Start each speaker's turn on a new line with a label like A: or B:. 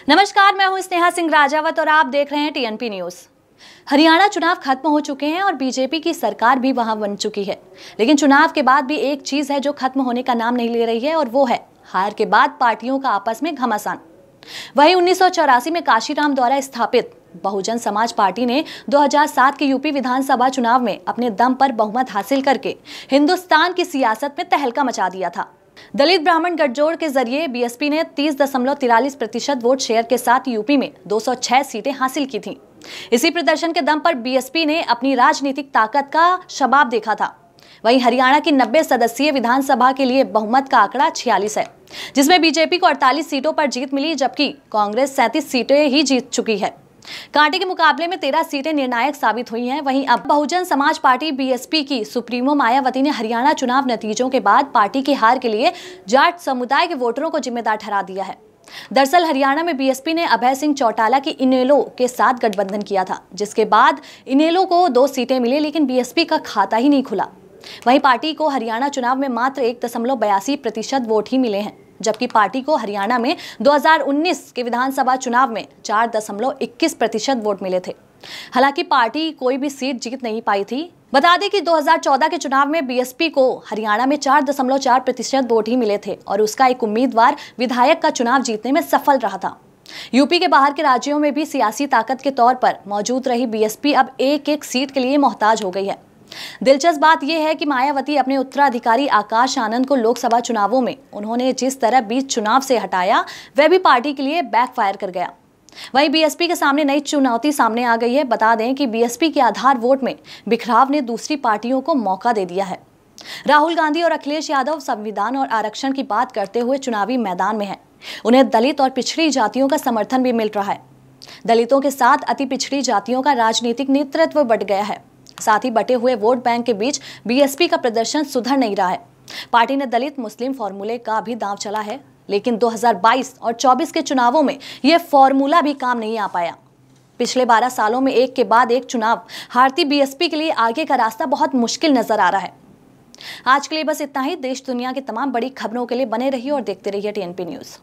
A: नमस्कार, मैं हूं स्नेहा सिंह राजावत और आप देख रहे हैं टीएनपी न्यूज। हरियाणा चुनाव खत्म हो चुके हैं और बीजेपी की सरकार भी वहां बन चुकी है, लेकिन चुनाव के बाद भी एक चीज है जो खत्म होने का नाम नहीं ले रही है और वो है हार के बाद पार्टियों का आपस में घमासान। वहीं 1984 में काशीराम द्वारा स्थापित बहुजन समाज पार्टी ने 2007 के यूपी विधानसभा चुनाव में अपने दम पर बहुमत हासिल करके हिंदुस्तान की सियासत में तहलका मचा दिया था। दलित ब्राह्मण गठजोड़ के जरिए बीएसपी ने 30.43% वोट शेयर के साथ यूपी में 206 सीटें हासिल की थीं। इसी प्रदर्शन के दम पर बीएसपी ने अपनी राजनीतिक ताकत का शबाब देखा था। वहीं हरियाणा की 90 सदस्यीय विधानसभा के लिए बहुमत का आंकड़ा 46 है, जिसमें बीजेपी को 48 सीटों पर जीत मिली, जबकि कांग्रेस 37 सीटें ही जीत चुकी है। कांटे के मुकाबले में 13 सीटें निर्णायक साबित हुई हैं। वहीं अब बहुजन समाज पार्टी बीएसपी की सुप्रीमो मायावती ने हरियाणा चुनाव नतीजों के बाद पार्टी की हार के लिए जाट समुदाय के वोटरों को जिम्मेदार ठहरा दिया है। दरअसल हरियाणा में बीएसपी ने अभय सिंह चौटाला की इनेलो के साथ गठबंधन किया था, जिसके बाद इनेलो को 2 सीटें मिली, लेकिन बीएसपी का खाता ही नहीं खुला। वहीं पार्टी को हरियाणा चुनाव में मात्र 1.82% वोट ही मिले हैं, जबकि पार्टी को हरियाणा में 2019 के विधानसभा चुनाव में 4.21% वोट मिले थे। हालांकि पार्टी कोई भी सीट जीत नहीं पाई थी। बता दें कि 2014 के चुनाव में बीएसपी को हरियाणा में 4.4% वोट ही मिले थे और उसका एक उम्मीदवार विधायक का चुनाव जीतने में सफल रहा था। यूपी के बाहर के राज्यों में भी सियासी ताकत के तौर पर मौजूद रही बीएसपी अब एक सीट के लिए मोहताज हो गई है। दिलचस्प बात यह है कि मायावती अपने उत्तराधिकारी आकाश आनंद को लोकसभा चुनावों में उन्होंने जिस तरह बीच चुनाव से हटाया, वह भी पार्टी के लिए बैकफायर कर गया। वहीं बीएसपी के सामने नई चुनौती सामने आ गई है। बता दें कि बीएसपी के आधार वोट में बिखराव ने दूसरी पार्टियों को मौका दे दिया है। राहुल गांधी और अखिलेश यादव संविधान और आरक्षण की बात करते हुए चुनावी मैदान में हैं। उन्हें दलित और पिछड़ी जातियों का समर्थन भी मिल रहा है। दलितों के साथ अति पिछड़ी जातियों का राजनीतिक नेतृत्व बढ़ गया है। साथ ही बटे हुए वोट बैंक के बीच बीएसपी का प्रदर्शन सुधर नहीं रहा है। पार्टी ने दलित मुस्लिम फॉर्मूले का भी दांव चला है, लेकिन 2022 और 24 के चुनावों में यह फॉर्मूला भी काम नहीं आ पाया। पिछले 12 सालों में एक के बाद एक चुनाव हारती बीएसपी के लिए आगे का रास्ता बहुत मुश्किल नजर आ रहा है। आज के लिए बस इतना ही। देश दुनिया की तमाम बड़ी खबरों के लिए बने रहिए और देखते रहिए टीएनपी न्यूज।